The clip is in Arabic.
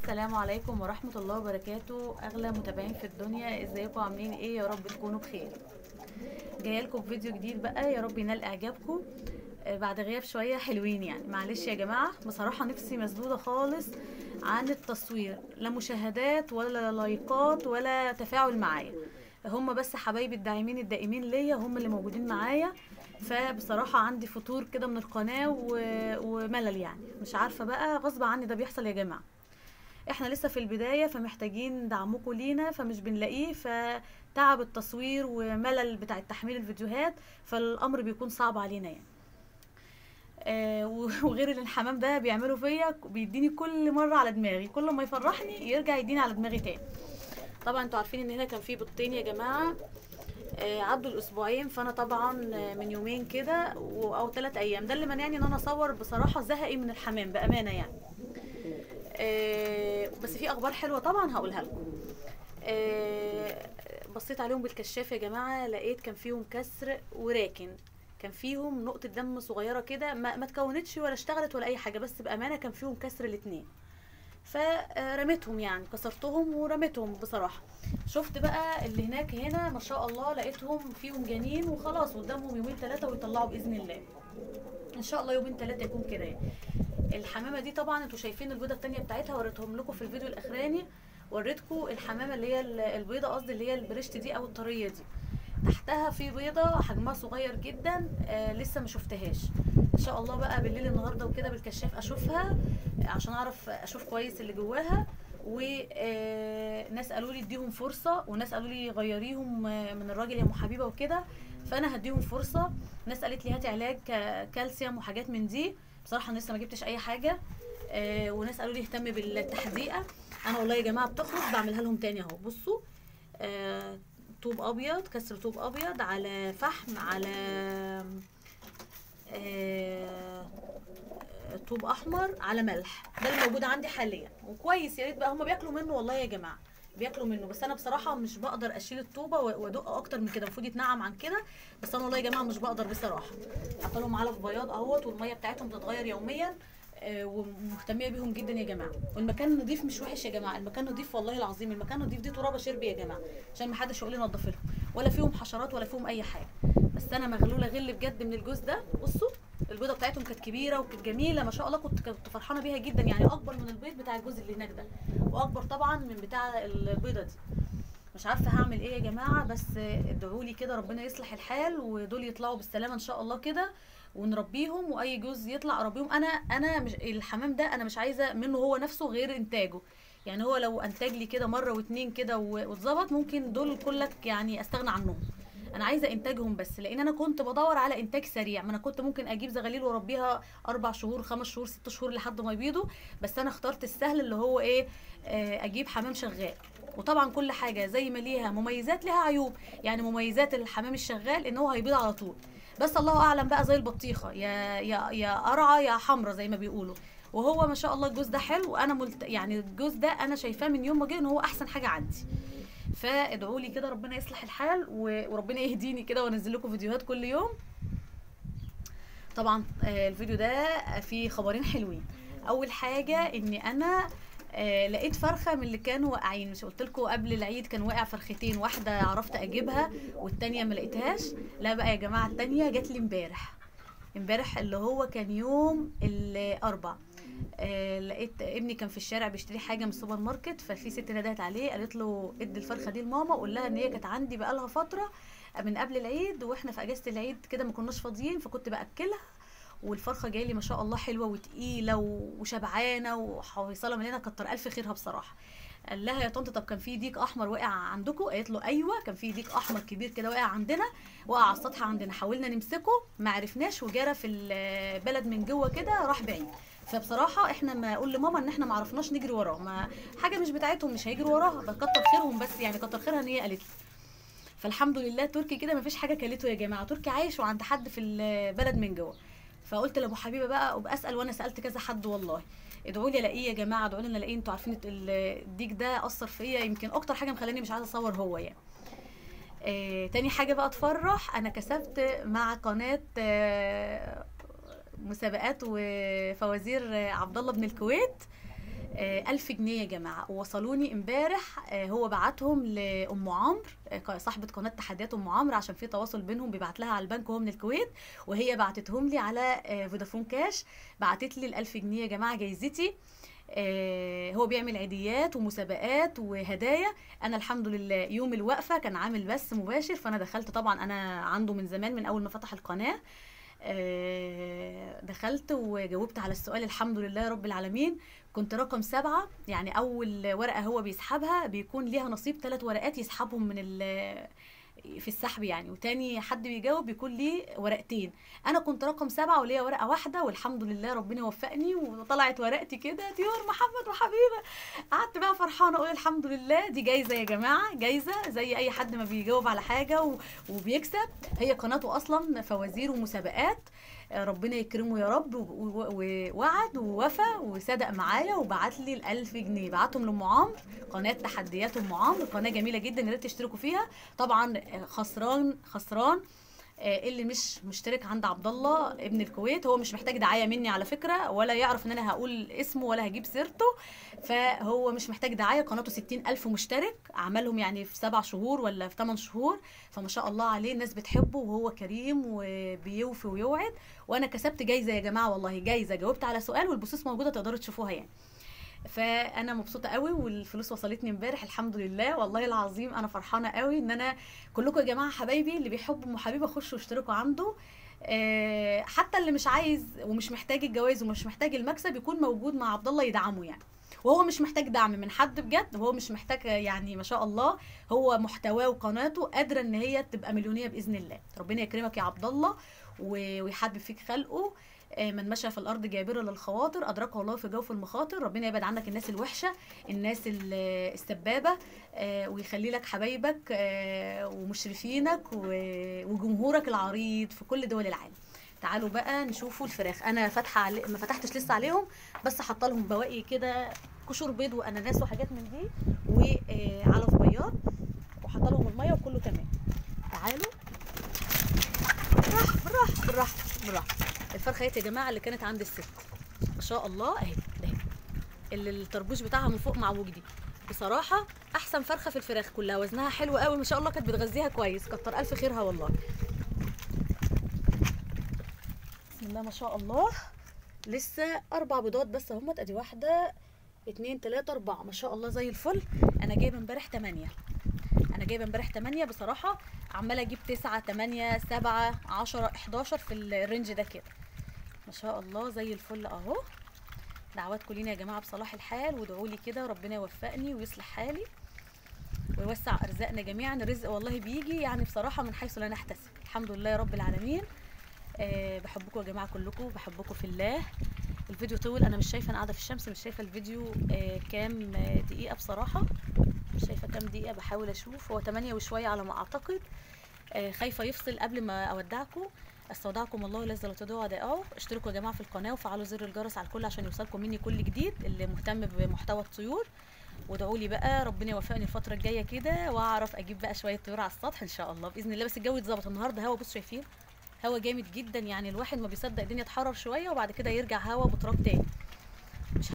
السلام عليكم ورحمة الله وبركاته. أغلى متابعين في الدنيا، ازيكم عاملين ايه؟ يا رب تكونوا بخير. جايه لكم فيديو جديد بقى، يا رب ينال اعجابكم بعد غياب شوية حلوين. يعني معلش يا جماعة، بصراحة نفسي مسدودة خالص عن التصوير، لا مشاهدات ولا لايكات ولا تفاعل معايا. هم بس حبايبي الداعمين الدائمين ليا هم اللي موجودين معايا. فبصراحة عندي فتور كده من القناة وملل، يعني مش عارفة بقى، غصب عني ده بيحصل يا جماعة. احنا لسه في البداية، فمحتاجين دعمكم لينا، فمش بنلاقيه، فتعب التصوير وملل بتاع تحميل الفيديوهات، فالامر بيكون صعب علينا يعني. وغير اللي الحمام ده بيعمله فيا، بيديني كل مرة على دماغي، كل ما يفرحني يرجع يديني على دماغي تاني. طبعا انتوا عارفين ان هنا كان في بيضتين يا جماعة، عدوا الاسبوعين، فانا طبعا من يومين كده او 3 ايام، ده اللي منعني ان انا اصور. بصراحة زهقي من الحمام بامانة يعني. بس في اخبار حلوه طبعا هقولها لكم. بصيت عليهم بالكشاف يا جماعه، لقيت كان فيهم كسر وراكن، كان فيهم نقطه دم صغيره كده، ما تكونتش ولا اشتغلت ولا اي حاجه، بس بامانه كان فيهم كسر الاتنين. فرميتهم، يعني كسرتهم ورميتهم بصراحه. شفت بقى اللي هناك هنا ما شاء الله، لقيتهم فيهم جنين وخلاص، قدامهم يومين 3 ويطلعوا باذن الله. ان شاء الله يومين 3 يكون كده يعني. الحمامه دي طبعا انتوا شايفين البيضه التانية بتاعتها، وريتهم لكم في الفيديو الاخراني. وريتكم الحمامه اللي هي البيضه، قصدي اللي هي البريشت دي او الطريه دي. تحتها في بيضه حجمها صغير جدا، لسه ما شفتهاش. ان شاء الله بقى بالليل النهارده وكده بالكشاف اشوفها، عشان اعرف اشوف كويس اللي جواها. وناس قالوا لي اديهم فرصه، وناس قالوا لي غيريهم من الراجل يا ام حبيبه وكده، فانا هديهم فرصه. ناس قالت لي هاتي علاج كالسيوم وحاجات من دي، بصراحه انا لسه ما جبتش اي حاجه. وناس قالوا لي اهتم بالتحديقه. انا والله يا جماعه بتخلص بعملها لهم تاني اهو. بصوا، طوب ابيض، كسر طوب ابيض على فحم، على طوب احمر، على ملح، ده اللي موجود عندي حاليا وكويس. يا ريت بقى هم بياكلوا منه والله يا جماعه، بياكلوا منه، بس انا بصراحه مش بقدر اشيل الطوبه وادق اكتر من كده، المفروض يتنعم عن كده، بس انا والله يا جماعه مش بقدر بصراحه. حاطه لهم علف بياض اهوت، والميه بتاعتهم بتتغير يوميا. ومهتميه بيهم جدا يا جماعه. والمكان نضيف مش وحش يا جماعه، المكان نضيف والله العظيم، المكان نضيف. دي ترابه شربي يا جماعه، عشان ما حدش يقول لي نضف لهم، ولا فيهم حشرات ولا فيهم اي حاجه. بس انا مغلوله غل بجد من الجوز ده. بصوا البيضه بتاعتهم كانت كبيره وكانت جميله ما شاء الله، كنت فرحانه بيها جدا، يعني اكبر من البيض بتاع الجوز اللي هناك ده، واكبر طبعا من بتاع البيضه دي. مش عارفه هعمل ايه يا جماعه، بس ادعوا لي كده ربنا يصلح الحال، ودول يطلعوا بالسلامه ان شاء الله كده، ونربيهم. واي جوز يطلع اربيهم. انا مش الحمام ده، انا مش عايزه منه هو نفسه غير انتاجه. يعني هو لو انتج لي كده مره واتنين كده واتظبط، ممكن دول كلك يعني استغنى عنهم. انا عايزه انتاجهم بس، لان انا كنت بدور على انتاج سريع. ما انا كنت ممكن اجيب زغاليل واربيها 4 شهور 5 شهور 6 شهور لحد ما يبيضوا، بس انا اخترت السهل اللي هو ايه، اجيب حمام شغال. وطبعا كل حاجه زي ما ليها مميزات ليها عيوب. يعني مميزات الحمام الشغال ان هو هيبيض على طول، بس الله اعلم بقى زي البطيخه، يا قرعه يا حمرا زي ما بيقولوا. وهو ما شاء الله الجوز ده حلو، وانا يعني الجوز ده انا شايفاه من يوم ما جه ان هو احسن حاجه عندي. فادعوا لي كده ربنا يصلح الحال، وربنا يهديني كده وانزل لكم فيديوهات كل يوم. طبعا الفيديو ده فيه خبرين حلوين. اول حاجه اني انا لقيت فرخه من اللي كانوا واقعين. مش قلت لكم قبل العيد كان واقع فرختين، واحده عرفت اجيبها والتانيه ما لقيتهاش؟ لا بقى يا جماعه، التانيه جات لي امبارح اللي هو كان يوم الاربع. لقيت ابني كان في الشارع بيشتري حاجه من السوبر ماركت، ففي ست ندهت عليه قالت له ادي الفرخه دي لماما، وقول لها ان هي كانت عندي بقالها فتره من قبل العيد، واحنا في اجازه العيد كده ما كناش فاضيين، فكنت باكلها. والفرخه جايه لي ما شاء الله حلوه وتقيله وشبعانه وحويصله مليانه، كتر الف خيرها بصراحه. قال لها يا طنط طب كان في ديك احمر واقع عندكم؟ قالت له ايوه كان في ديك احمر كبير كده واقع عندنا، وقع على السطح عندنا، حاولنا نمسكه ما عرفناش، وجرى في البلد من جوه كده راح بعيد. فبصراحه احنا ما اقول لماما ان احنا ما عرفناش نجري وراه، ما حاجه مش بتاعتهم مش هيجروا وراها، كتر خيرهم، بس يعني كتر خيرها ان هي قالت لي. فالحمد لله تركي كده ما فيش حاجه كلته يا جماعه، تركي عايش وعند حد في البلد من جوه. فقلت لابو حبيبه بقى وباسال، وانا سالت كذا حد والله. ادعوا لي الاقيه يا جماعه، ادعوا لي انا الاقيه. انتوا عارفين الديك ده اثر فيا، يمكن اكتر حاجه مخلاني مش عايزه اصور هو يعني. تاني حاجه بقى تفرح، انا كسبت مع قناه مسابقات وفوازير عبد الله بن الكويت 1000 جنيه يا جماعه، ووصلوني امبارح. هو بعتهم لام عمرو، صاحبه قناه تحديات ام عمرو، عشان في تواصل بينهم، بيبعت لها على البنك وهو من الكويت، وهي بعتتهم لي على فودافون كاش. بعتت لي ال1000 جنيه يا جماعه جايزتي. هو بيعمل عيديات ومسابقات وهدايا. انا الحمد لله يوم الوقفه كان عامل بث مباشر، فانا دخلت طبعا، انا عنده من زمان من اول ما فتح القناه. دخلت وجاوبت على السؤال الحمد لله رب العالمين. كنت رقم 7، يعني اول ورقه هو بيسحبها بيكون ليها نصيب 3 ورقات يسحبهم في السحب يعني، وتاني حد بيجاوب بيكون ليه ورقتين. انا كنت رقم 7 وليا ورقه واحده، والحمد لله ربنا وفقني وطلعت ورقتي كده طيور محمد وحبيبه. قعدت بقى فرحانه اقول الحمد لله، دي جايزه يا جماعه، جايزه زي اي حد ما بيجاوب على حاجه وبيكسب. هي قناته اصلا فوازير ومسابقات. ربنا يكرمه يا رب، ووعد ووفى وصدق معايا وبعت لي ال1000 جنيه، بعتهم لام عمرو، قناه تحديات ام عمرو، قناه جميله جدا يا ريت تشتركوا فيها. طبعا خسران اللي مش مشترك عند عبد الله ابن الكويت. هو مش محتاج دعايه مني على فكره، ولا يعرف ان انا هقول اسمه ولا هجيب سيرته، فهو مش محتاج دعايه. قناته 60,000 مشترك، عملهم يعني في 7 شهور ولا في 8 شهور، فما شاء الله عليه، الناس بتحبه وهو كريم وبيوفي ويوعد. وانا كسبت جايزه يا جماعه، والله جايزه، جاوبت على سؤال والبصوص موجوده تقدروا تشوفوها يعني. فانا مبسوطه قوي، والفلوس وصلتني امبارح الحمد لله، والله العظيم انا فرحانه قوي ان انا كلكم يا جماعه حبايبي اللي بيحبوا ام حبيبه خشوا اشتركوا عنده. حتى اللي مش عايز ومش محتاج الجوائز ومش محتاج المكسب يكون موجود مع عبد الله يدعمه يعني، وهو مش محتاج دعم من حد بجد، هو مش محتاج يعني، ما شاء الله هو محتواه وقناته قادره ان هي تبقى مليونيه باذن الله. ربنا يكرمك يا عبد الله ويحبب فيك خلقه. من مشى في الارض جابرا للخواطر ادركه الله في جوف المخاطر. ربنا يبعد عنك الناس الوحشه، الناس السبابه، ويخلي لك حبايبك ومشرفينك وجمهورك العريض في كل دول العالم. تعالوا بقى نشوفوا الفراخ. انا فاتحه ما فتحتش لسه عليهم، بس حاطه لهم بواقي كده، قشور بيض واناناس وحاجات من دي، وعلف بياض، وحاطه لهم الميه وكله تمام. تعالوا بالراحه بالراحه بالراحه. الفرخه يا جماعه اللي كانت عند الست ما شاء الله اهي، اللي الطربوش بتاعها من فوق معوج دي، بصراحه احسن فرخه في الفراخ كلها، وزنها حلو قوي ما شاء الله، كانت بتغذيها كويس، كتر الف خيرها والله. بسم الله ما شاء الله. لسه 4 بيضات بس اهمت، ادي 1 2 3 4 ما شاء الله زي الفل. انا جايبه امبارح 8 بصراحه، عماله اجيب 9 8 7 10 11 في الرينج ده كده ما شاء الله زي الفل اهو. دعواتكم لينا يا جماعه بصلاح الحال، وادعوا لي كده ربنا يوفقني ويصلح حالي ويوسع ارزاقنا جميعا. الرزق والله بيجي يعني بصراحه من حيث لا نحتسب، الحمد لله يا رب العالمين. بحبكم يا جماعه كلكم، بحبكم في الله. الفيديو طول، انا مش شايفه، انا قاعده في الشمس مش شايفه الفيديو كام دقيقه بصراحه، مش شايفه كام دقيقه، بحاول اشوف. هو 8 وشويه على ما اعتقد. خايفه يفصل قبل ما اودعكم. استودعكم الله الذي لا تضيع ودائعه. اشتركوا يا جماعه في القناه وفعلوا زر الجرس على الكل عشان يوصلكم مني كل جديد، اللي مهتم بمحتوى الطيور. وادعوا لي بقى ربنا يوفقني الفتره الجايه كده، واعرف اجيب بقى شويه طيور على السطح ان شاء الله باذن الله. بس الجو يتظبط النهارده، هوا بصوا شايفين، هوا جامد جدا يعني، الواحد ما بيصدق الدنيا تحرر شويه وبعد كده يرجع هوا بتراب تاني.